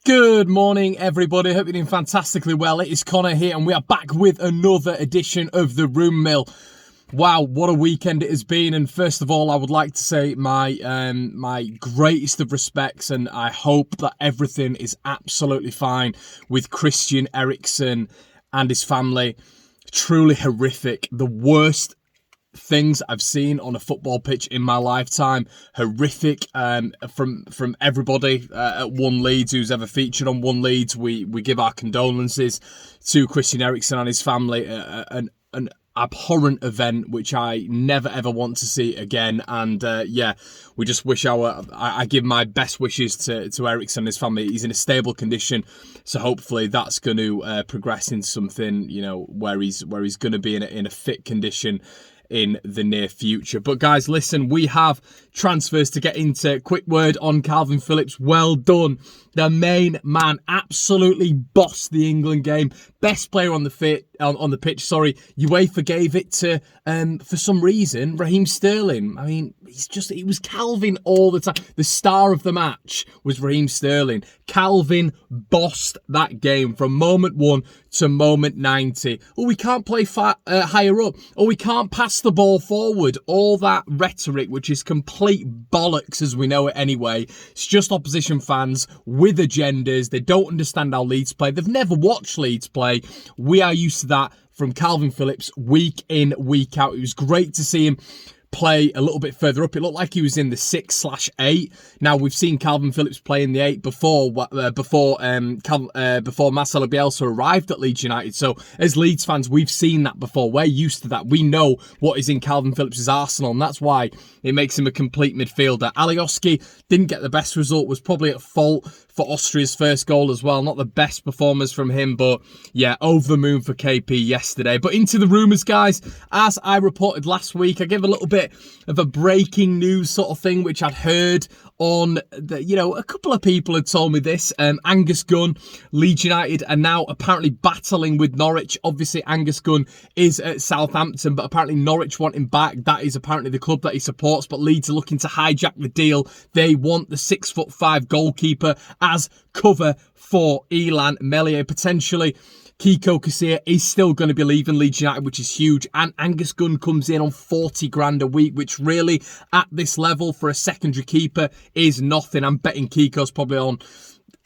Good morning, everybody. Hope you're doing fantastically well. It is Connor here, and we are back with another edition of The Room Mill. Wow, what a weekend it has been. And first of all, I would like to say my greatest of respects, and I hope that everything is absolutely fine with Christian Eriksen and his family. Truly horrific. The worst things I've seen on a football pitch in my lifetime. Horrific from everybody at One Leeds who's ever featured on One Leeds. We give our condolences to Christian Eriksen and his family. An abhorrent event which I never ever want to see again. And we just wish I give my best wishes to Eriksen and his family. He's in a stable condition, so hopefully that's going to progress into something, where he's going to be in a fit condition in the near future. But guys, listen, we have transfers to get into. Quick word on Kalvin Phillips. Well done. The main man absolutely bossed the England game. Best player on the pitch. UEFA gave it to, for some reason, Raheem Sterling. I mean, it was Kalvin all the time. The star of the match was Raheem Sterling. Kalvin bossed that game from moment 1 to moment 90. Oh, we can't play higher up. Oh, we can't pass the ball forward. All that rhetoric, which is complete bollocks as we know it anyway. It's just opposition fans with agendas. They don't understand how Leeds play. They've never watched Leeds play. We are used to that from Kalvin Phillips week in, week out. It was great to see him play a little bit further up. It looked like he was in the 6/8. Now, we've seen Kalvin Phillips play in the 8 before Marcelo Bielsa arrived at Leeds United. So as Leeds fans, we've seen that before. We're used to that. We know what is in Kalvin Phillips' arsenal, and that's why it makes him a complete midfielder. Alioski didn't get the best result, was probably at fault for Austria's first goal as well. Not the best performance from him, but yeah, over the moon for KP yesterday. But into the rumours, guys. As I reported last week, I gave a little bit of a breaking news sort of thing, which I'd heard on a couple of people had told me this. Angus Gunn, Leeds United are now apparently battling with Norwich. Obviously, Angus Gunn is at Southampton, but apparently Norwich want him back. That is apparently the club that he supports, but Leeds are looking to hijack the deal. They want the 6'5" goalkeeper as cover for Illan Meslier, potentially. Kiko Casilla is still going to be leaving Leeds United, which is huge. And Angus Gunn comes in on 40 grand a week, which really, at this level for a secondary keeper, is nothing. I'm betting Kiko's probably on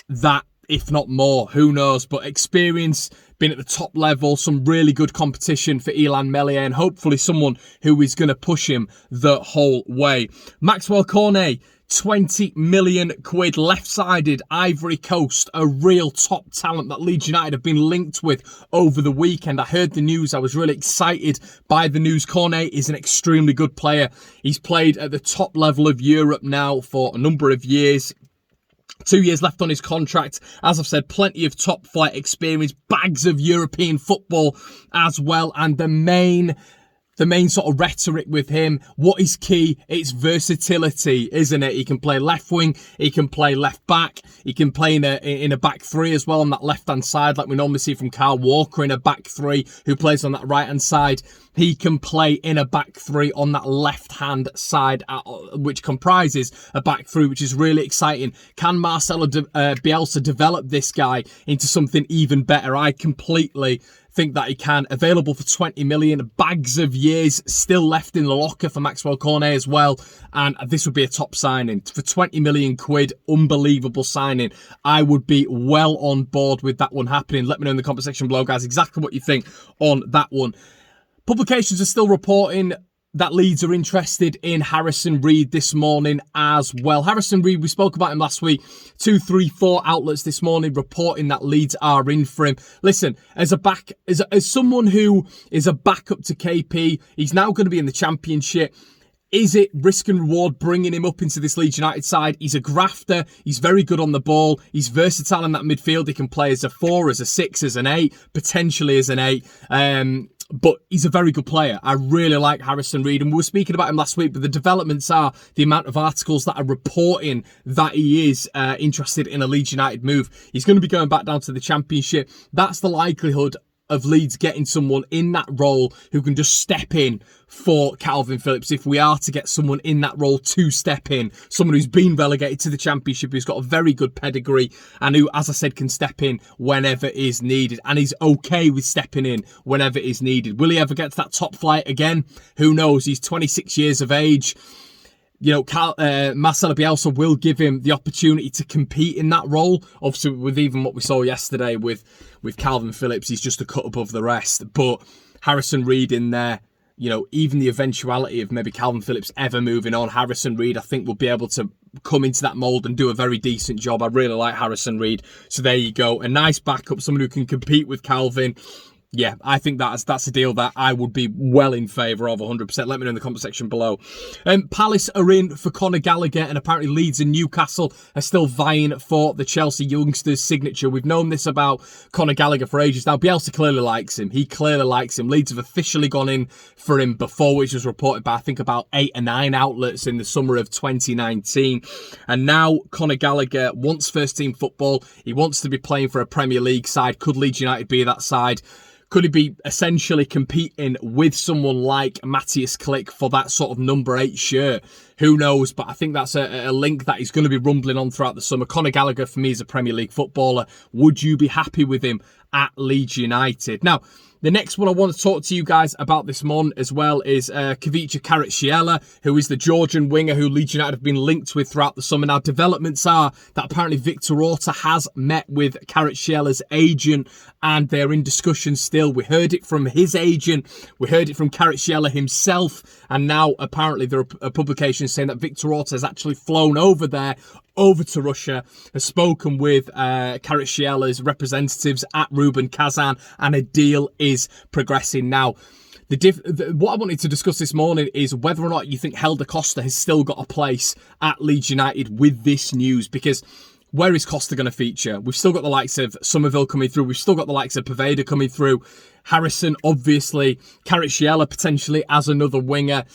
that, if not more. Who knows? But experience, been at the top level, some really good competition for Illan Meslier, and hopefully someone who is going to push him the whole way. Maxwell Corney, 20 million quid, left-sided, Ivory Coast, a real top talent that Leeds United have been linked with over the weekend. I heard the news. I was really excited by the news. Cornet is an extremely good player. He's played at the top level of Europe now for a number of years. 2 years left on his contract. As I've said, plenty of top flight experience, bags of European football as well, and the main sort of rhetoric with him, what is key, it's versatility, isn't it? He can play left wing, he can play left back, he can play in a back three as well on that left-hand side, like we normally see from Kyle Walker in a back three, who plays on that right-hand side. He can play in a back three on that left-hand side, which comprises a back three, which is really exciting. Can Marcelo Bielsa develop this guy into something even better? I completely think that he can. Available for 20 million, bags of years still left in the locker for Maxwell Cornet as well, and this would be a top signing for 20 million quid. Unbelievable signing. I would be well on board with that one happening. Let me know in the comment section below, guys, exactly what you think on that one. Publications are still reporting that Leeds are interested in Harrison Reed this morning as well. Harrison Reed, we spoke about him last week. 2, 3, 4 outlets this morning reporting that Leeds are in for him. Listen, as someone who is a backup to KP, he's now going to be in the Championship. Is it risk and reward bringing him up into this Leeds United side? He's a grafter. He's very good on the ball. He's versatile in that midfield. He can play as a 4, as a 6, as an 8, potentially as an 8. But he's a very good player. I really like Harrison Reed, and we were speaking about him last week, but the developments are the amount of articles that are reporting that he is interested in a Leeds United move. He's going to be going back down to the Championship. That's the likelihood of Leeds getting someone in that role who can just step in for Kalvin Phillips. If we are to get someone in that role to step in, someone who's been relegated to the Championship, who's got a very good pedigree, and who, as I said, can step in whenever is needed, and is okay with stepping in whenever is needed. Will he ever get to that top flight again? Who knows? He's 26 years of age. You know, Marcelo Bielsa will give him the opportunity to compete in that role. Obviously, with even what we saw yesterday with Kalvin Phillips, he's just a cut above the rest. But Harrison Reed in there, you know, even the eventuality of maybe Kalvin Phillips ever moving on, Harrison Reed, I think, will be able to come into that mould and do a very decent job. I really like Harrison Reed. So there you go. A nice backup, someone who can compete with Kalvin. Yeah, I think that's a deal that I would be well in favour of 100%. Let me know in the comment section below. Palace are in for Conor Gallagher, and apparently Leeds and Newcastle are still vying for the Chelsea youngster's signature. We've known this about Conor Gallagher for ages now. Bielsa clearly likes him. He clearly likes him. Leeds have officially gone in for him before, which was reported by, I think, about 8 or 9 outlets in the summer of 2019. And now Conor Gallagher wants first-team football. He wants to be playing for a Premier League side. Could Leeds United be that side? Could he be essentially competing with someone like Matthias Klick for that sort of number 8 shirt? Who knows? But I think that's a link that he's going to be rumbling on throughout the summer. Conor Gallagher, for me, is a Premier League footballer. Would you be happy with him at Leeds United? Now, the next one I want to talk to you guys about this month as well is Kavicha Kvaratskhelia, who is the Georgian winger who Leeds United have been linked with throughout the summer. Now, developments are that apparently Victor Orta has met with Kvaratskhelia agent, and they're in discussion still. We heard it from his agent, we heard it from Kvaratskhelia himself, and now apparently there are publications saying that Victor Orta has actually flown over to Russia, has spoken with Kvaratskhelia representatives at Rubin Kazan, and a deal is progressing now. What I wanted to discuss this morning is whether or not you think Helder Costa has still got a place at Leeds United with this news, because where is Costa going to feature? We've still got the likes of Somerville coming through. We've still got the likes of Poveda coming through. Harrison, obviously. Kvaratskhelia potentially as another winger.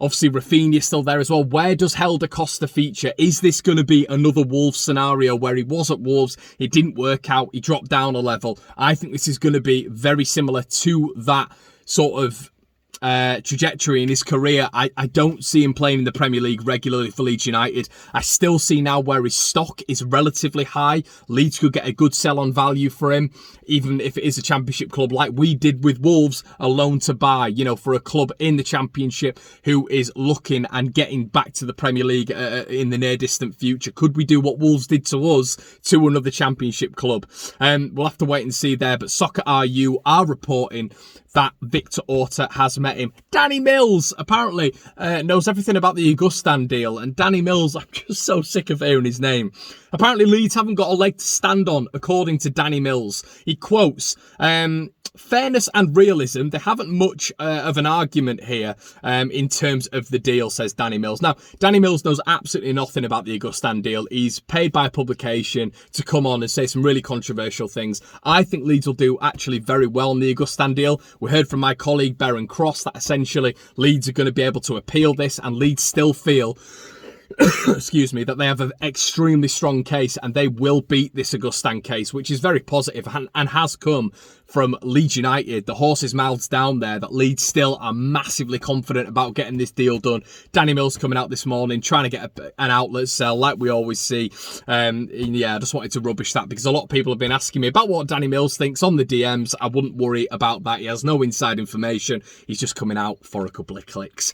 Obviously, Rafinha still there as well. Where does Helder Costa feature? Is this going to be another Wolves scenario where he was at Wolves, it didn't work out, he dropped down a level? I think this is going to be very similar to that sort of trajectory in his career. I don't see him playing in the Premier League regularly for Leeds United. I still see now where his stock is relatively high. Leeds could get a good sell on value for him, even if it is a Championship club like we did with Wolves, a loan to buy, you know, for a club in the Championship who is looking and getting back to the Premier League in the near distant future. Could we do what Wolves did to us to another Championship club? We'll have to wait and see there, but Soccer RU are reporting that Victor Orta has met him. Danny Mills apparently knows everything about the Augustin deal, and Danny Mills, I'm just so sick of hearing his name. Apparently Leeds haven't got a leg to stand on, according to Danny Mills. He quotes, fairness and realism, they haven't much of an argument here in terms of the deal, says Danny Mills. Now, Danny Mills knows absolutely nothing about the Augustin deal. He's paid by a publication to come on and say some really controversial things. I think Leeds will do actually very well on the Augustin deal. We heard from my colleague Baron Cross that essentially Leeds are going to be able to appeal this, and Leeds still feel excuse me, that they have an extremely strong case and they will beat this Augustin case, which is very positive and has come from Leeds United. The horse's mouths down there that Leeds still are massively confident about getting this deal done. Danny Mills coming out this morning trying to get an outlet sell like we always see. Yeah, I just wanted to rubbish that because a lot of people have been asking me about what Danny Mills thinks on the DMs. I wouldn't worry about that. He has no inside information. He's just coming out for a couple of clicks.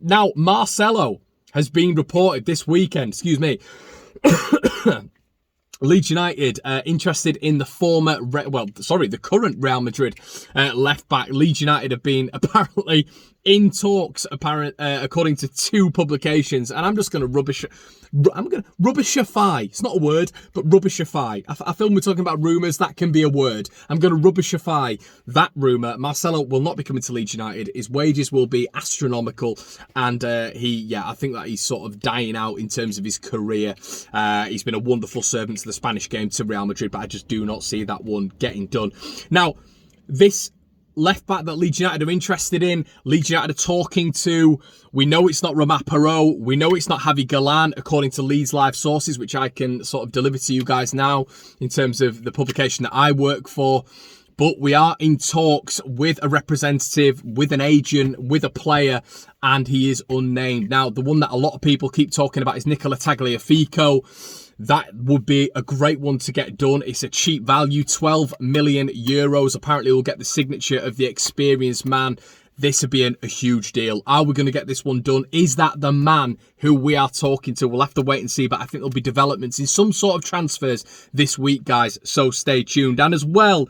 Now, Marcelo has been reported this weekend, Leeds United interested in the current Real Madrid left back. Leeds United have been apparently in talks, according to 2 publications, and I'm just going to rubbishify. It's not a word, but rubbishify. I feel we're talking about rumours, that can be a word. I'm going to rubbishify that rumour. Marcelo will not be coming to Leeds United. His wages will be astronomical, and I think that he's sort of dying out in terms of his career. He's been a wonderful servant to the Spanish game, to Real Madrid, but I just do not see that one getting done. Now, this left back that Leeds United are interested in, Leeds United are talking to, we know it's not Romain Perrault, we know it's not Javi Galán, according to Leeds Live sources, which I can sort of deliver to you guys now in terms of the publication that I work for. But we are in talks with a representative, with an agent, with a player, and he is unnamed. Now, the one that a lot of people keep talking about is Nicola Tagliafico. That would be a great one to get done. It's a cheap value, 12 million euros. Apparently, we'll get the signature of the experienced man. This would be a huge deal. Are we going to get this one done? Is that the man who we are talking to? We'll have to wait and see, but I think there'll be developments in some sort of transfers this week, guys. So stay tuned. And as well,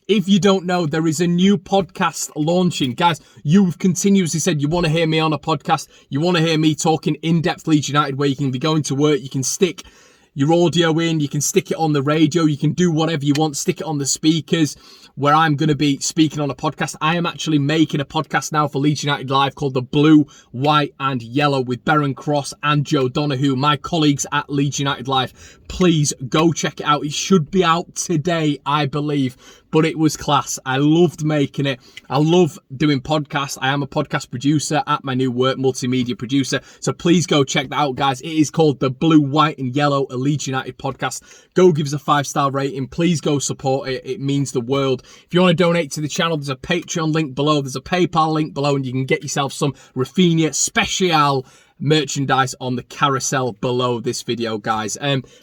if you don't know, there is a new podcast launching. Guys, you've continuously said you want to hear me on a podcast. You want to hear me talking in-depth Leeds United, where you can be going to work, you can stick your audio in, you can stick it on the radio, you can do whatever you want, stick it on the speakers, where I'm going to be speaking on a podcast. I am actually making a podcast now for Leeds United Live called The Blue, White and Yellow with Beren Cross and Joe Donahue, my colleagues at Leeds United Live. Please go check it out. It should be out today, I believe, but it was class. I loved making it. I love doing podcasts. I am a podcast producer at my new work, multimedia producer. So please go check that out, guys. It is called The Blue, White and Yellow, a Leeds United podcast. Go give us a 5-star rating. Please go support it. It means the world. If you want to donate to the channel, there's a Patreon link below. There's a PayPal link below, and you can get yourself some Rafinha Special merchandise on the carousel below this video, guys.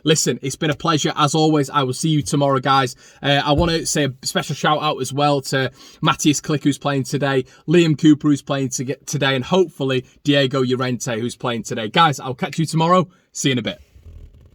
Listen, it's been a pleasure as always. I will see you tomorrow, guys. I want to say a special shout out as well to Matthias Klick, who's playing today, Liam Cooper, who's playing today, and hopefully Diego Llorente, who's playing today. Guys, I'll catch you tomorrow. See you in a bit.